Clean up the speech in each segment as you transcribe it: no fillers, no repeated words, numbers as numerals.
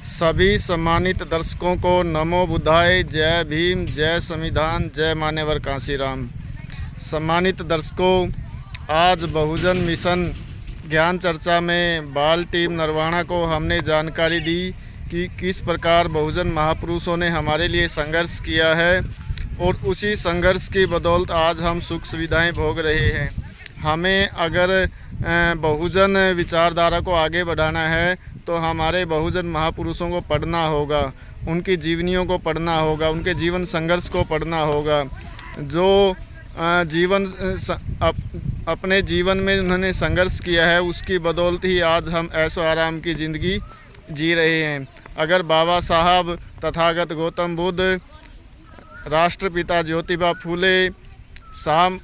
सभी सम्मानित दर्शकों को नमो बुद्धाय, जय भीम, जय संविधान, जय मान्यवर कांशीराम। सम्मानित दर्शकों, आज बहुजन मिशन ज्ञान चर्चा में बाल टीम नरवाना को हमने जानकारी दी कि किस प्रकार बहुजन महापुरुषों ने हमारे लिए संघर्ष किया है और उसी संघर्ष की बदौलत आज हम सुख सुविधाएं भोग रहे हैं। हमें अगर बहुजन विचारधारा को आगे बढ़ाना है तो हमारे बहुजन महापुरुषों को पढ़ना होगा, उनकी जीवनियों को पढ़ना होगा, उनके जीवन संघर्ष को पढ़ना होगा। जो अपने जीवन में उन्होंने संघर्ष किया है उसकी बदौलत ही आज हम ऐशो आराम की ज़िंदगी जी रहे हैं। अगर बाबा साहब, तथागत गौतम बुद्ध, राष्ट्रपिता ज्योतिबा फूले, साहब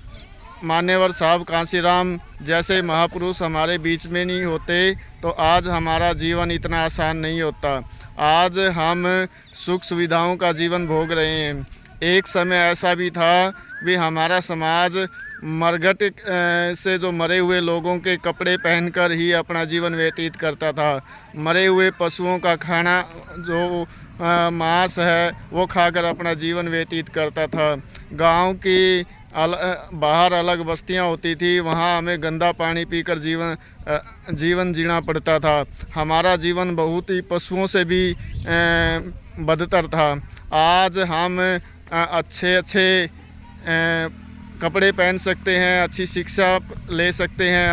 मान्यवर साहब कांशीराम जैसे महापुरुष हमारे बीच में नहीं होते तो आज हमारा जीवन इतना आसान नहीं होता। आज हम सुख सुविधाओं का जीवन भोग रहे हैं। एक समय ऐसा भी था कि हमारा समाज मरघट से जो मरे हुए लोगों के कपड़े पहनकर ही अपना जीवन व्यतीत करता था। मरे हुए पशुओं का खाना जो मांस है वो खाकर अपना जीवन व्यतीत करता था। गांव की बाहर अलग बस्तियां होती थी, वहां हमें गंदा पानी पीकर जीवन जीना पड़ता था। हमारा जीवन बहुत ही पशुओं से भी बदतर था। आज हम अच्छे कपड़े पहन सकते हैं, अच्छी शिक्षा ले सकते हैं।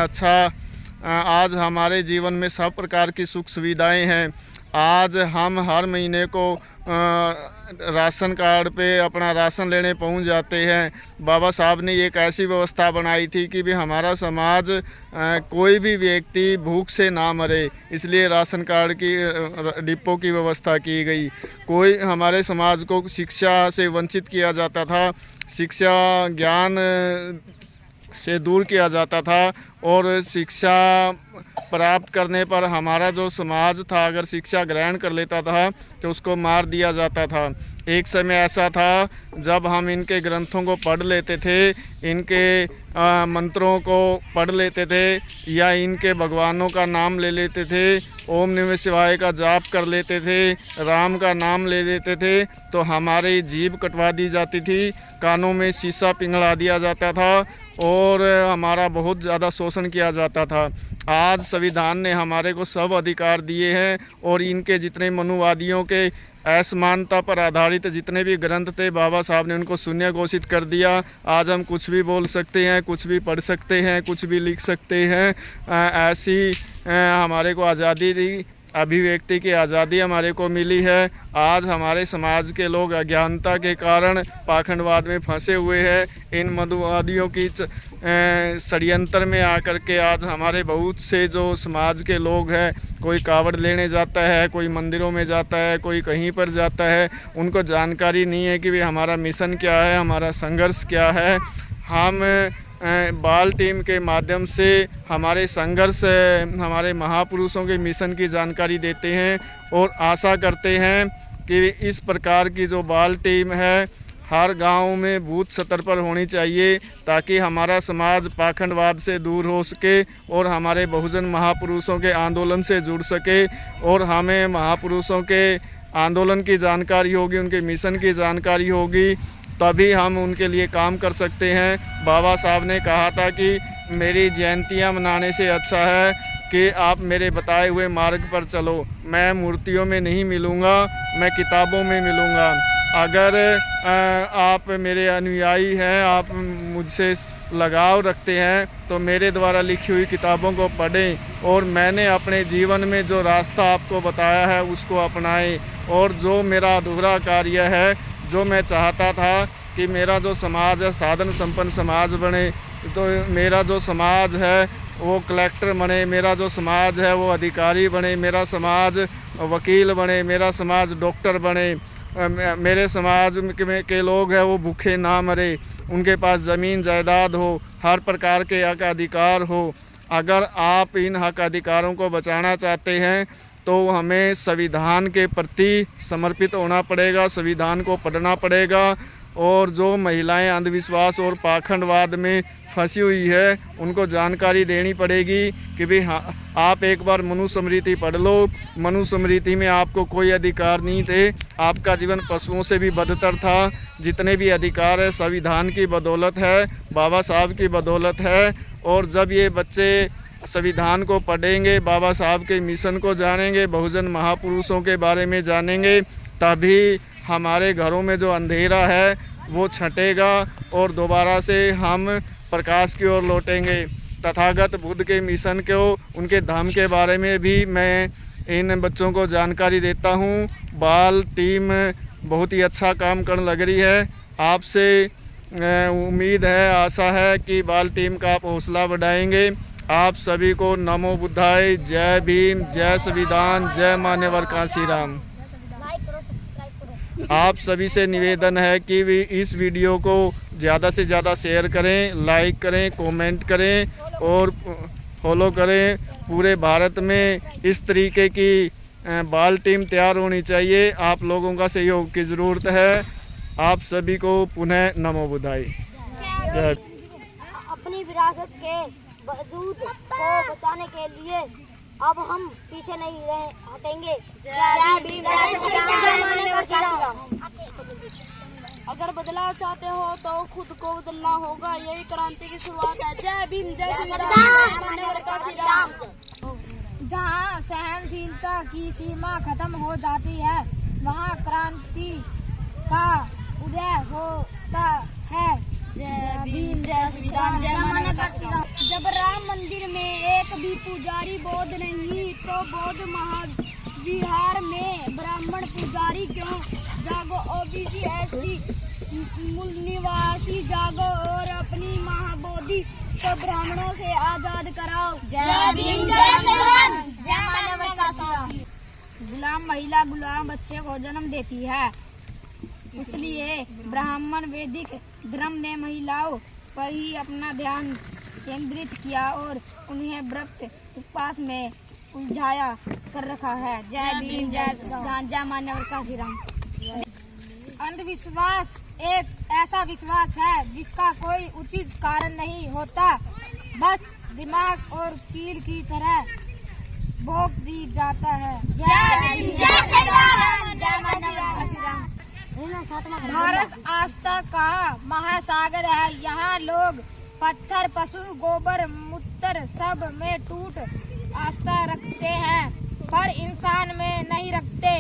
आज हमारे जीवन में सब प्रकार की सुख सुविधाएं हैं। आज हम हर महीने को राशन कार्ड पे अपना राशन लेने पहुंच जाते हैं। बाबा साहब ने एक ऐसी व्यवस्था बनाई थी कि भी हमारा समाज कोई भी व्यक्ति भूख से ना मरे, इसलिए राशन कार्ड की डिपो की व्यवस्था की गई। कोई हमारे समाज को शिक्षा से वंचित किया जाता था, शिक्षा ज्ञान से दूर किया जाता था और शिक्षा प्राप्त करने पर हमारा जो समाज था अगर शिक्षा ग्रहण कर लेता था तो उसको मार दिया जाता था। एक समय ऐसा था जब हम इनके ग्रंथों को पढ़ लेते थे, इनके मंत्रों को पढ़ लेते थे या इनके भगवानों का नाम ले लेते थे, ओम नमः शिवाय का जाप कर लेते थे, राम का नाम ले लेते थे तो हमारी जीभ कटवा दी जाती थी, कानों में शीशा पिघला दिया जाता था और हमारा बहुत ज़्यादा शोषण किया जाता था। आज संविधान ने हमारे को सब अधिकार दिए हैं और इनके जितने मनुवादियों के असमानता पर आधारित जितने भी ग्रंथ थे बाबा साहब ने उनको शून्य घोषित कर दिया। आज हम कुछ भी बोल सकते हैं, कुछ भी पढ़ सकते हैं, कुछ भी लिख सकते हैं। ऐसी हमारे को आज़ादी दी, अभिव्यक्ति की आज़ादी हमारे को मिली है। आज हमारे समाज के लोग अज्ञानता के कारण पाखंडवाद में फंसे हुए हैं। इन मनुवादियों की षड्यंत्र में आकर के आज हमारे बहुत से जो समाज के लोग हैं, कोई कावड़ लेने जाता है, कोई मंदिरों में जाता है, कोई कहीं पर जाता है, उनको जानकारी नहीं है कि भाई हमारा मिशन क्या है, हमारा संघर्ष क्या है। हम बाल टीम के माध्यम से हमारे संघर्ष, हमारे महापुरुषों के मिशन की जानकारी देते हैं और आशा करते हैं कि इस प्रकार की जो बाल टीम है हर गांव में बूथ स्तर पर होनी चाहिए ताकि हमारा समाज पाखंडवाद से दूर हो सके और हमारे बहुजन महापुरुषों के आंदोलन से जुड़ सके और हमें महापुरुषों के आंदोलन की जानकारी होगी, उनके मिशन की जानकारी होगी, तभी हम उनके लिए काम कर सकते हैं। बाबा साहब ने कहा था कि मेरी जयंतियाँ मनाने से अच्छा है कि आप मेरे बताए हुए मार्ग पर चलो। मैं मूर्तियों में नहीं मिलूँगा, मैं किताबों में मिलूँगा। अगर आप मेरे अनुयायी हैं, आप मुझसे लगाव रखते हैं तो मेरे द्वारा लिखी हुई किताबों को पढ़ें और मैंने अपने जीवन में जो रास्ता आपको बताया है उसको अपनाएं। और जो मेरा अधूरा कार्य है, जो मैं चाहता था कि मेरा जो समाज है साधन संपन्न समाज बने, तो मेरा जो समाज है वो कलेक्टर बने, मेरा जो समाज है वो अधिकारी बने, मेरा समाज वकील बने, मेरा समाज डॉक्टर बने, मेरे समाज के लोग हैं वो भूखे ना मरे, उनके पास ज़मीन जायदाद हो, हर प्रकार के हक अधिकार हो। अगर आप इन हक अधिकारों को बचाना चाहते हैं तो हमें संविधान के प्रति समर्पित होना पड़ेगा, संविधान को पढ़ना पड़ेगा और जो महिलाएं अंधविश्वास और पाखंडवाद में फंसी हुई है उनको जानकारी देनी पड़ेगी कि भाई हाँ, आप एक बार मनुस्मृति पढ़ लो। मनुस्मृति में आपको कोई अधिकार नहीं थे, आपका जीवन पशुओं से भी बदतर था। जितने भी अधिकार है संविधान की बदौलत है, बाबा साहब की बदौलत है। और जब ये बच्चे संविधान को पढ़ेंगे, बाबा साहब के मिशन को जानेंगे, बहुजन महापुरुषों के बारे में जानेंगे, तभी हमारे घरों में जो अंधेरा है वो छटेगा और दोबारा से हम प्रकाश की ओर लौटेंगे। तथागत बुद्ध के मिशन को, उनके धर्म के बारे में भी मैं इन बच्चों को जानकारी देता हूँ। बाल टीम बहुत ही अच्छा काम करने लग रही है। आपसे उम्मीद है, आशा है कि बाल टीम का आप हौसला बढ़ाएंगे। आप सभी को नमो बुद्धाय, जय भीम, जय संविधान, जय मान्यवर कांशीराम। आप सभी से निवेदन है कि इस वीडियो को ज़्यादा से ज़्यादा शेयर करें, लाइक करें, कमेंट करें और फॉलो करें। पूरे भारत में इस तरीके की बाल टीम तैयार होनी चाहिए। आप लोगों का सहयोग की ज़रूरत है। आप सभी को पुनः नमो बुद्धाय। जय। अपनी विरासत के वजूद को बचाने के लिए अब हम पीछे नहीं हटेंगे। जय भीम, जय श्रीराम। अगर बदलाव चाहते हो तो खुद को बदलना होगा, यही क्रांति की शुरुआत है। जय भीम, जय श्रीराम। जहाँ सहनशीलता की सीमा खत्म हो जाती है, वहाँ क्रांति का उदय होता है। जय भीम, जय श्रीराम, जय मानव। जब राम मंदिर में एक भी पुजारी बौद्ध नहीं, तो बौद्ध महाविहार में ब्राह्मण पुजारी क्यों? जागो ओबीसी एससी मूल निवासी जागो और अपनी महाबोधि को ब्राह्मणों से आजाद कराओ। जय भीम, जय श्रीराम, जय मानव। गुलाम महिला गुलाम बच्चे को जन्म देती है, इसलिए ब्राह्मण वैदिक धर्म ने महिलाओं पर ही अपना ध्यान केंद्रित किया और उन्हें व्रत उपवास में उलझाया कर रखा है। जय भीम, जय श्रीराम, जय मान्यवर कांशीराम। अंधविश्वास एक ऐसा विश्वास है जिसका कोई उचित कारण नहीं होता, बस दिमाग और कील की तरह भोग दी जाता है। जय भीम, जय श्रीराम, जय मानव कांशीराम। भारत आस्था का महासागर है। यहाँ लोग पत्थर, पशु, गोबर, मूत्र सब में टूट आस्था रखते हैं, पर इंसान में नहीं रखते।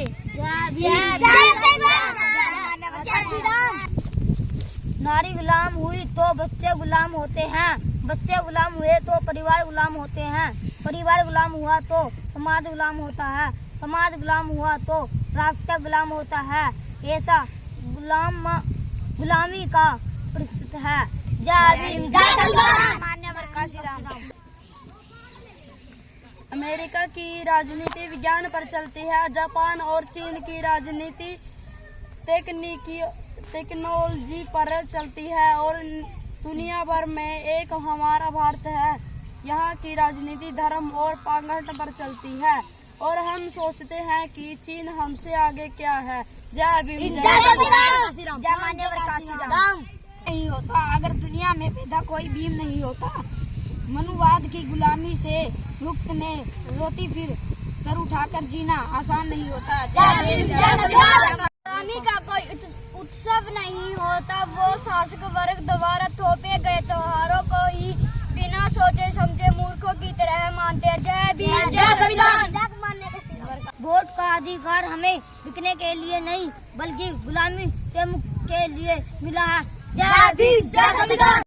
नारी गुलाम हुई तो बच्चे गुलाम होते हैं, बच्चे गुलाम हुए तो परिवार गुलाम होते हैं, परिवार गुलाम हुआ तो समाज गुलाम होता है, समाज गुलाम हुआ तो राष्ट्र गुलाम होता है। ऐसा गुलामी का परिस्थिति है। जय भीम, जय श्रीराम, मान्यवर कांशीराम। अमेरिका की राजनीति विज्ञान पर चलती है, जापान और चीन की राजनीति टेक्नोलॉजी पर चलती है और दुनिया भर में एक हमारा भारत है। यहाँ की राजनीति धर्म और पाखंड पर चलती है और हम सोचते हैं कि चीन हमसे आगे क्या है। जय भीम, जय श्रीराम, जय मान्यवर कांशीराम। नहीं होता अगर दुनिया में पैदा कोई भीम नहीं होता। मनुवाद की गुलामी से मुक्त में रोती फिर सर उठाकर जीना आसान नहीं होता। जय भीम, जय श्रीराम। गुलामी का कोई उत्सव नहीं होता, वो शासक वर्ग द्वारा थोपे गए त्योहारों को ही बिना सोचे समझे मूर्खों की तरह मानते हैं। जय भीम, जय श्रीराम। वोट का अधिकार हमें बिकने के लिए नहीं बल्कि गुलामी से मुक्त के लिए मिला है। जय भीम, जय श्रीराम।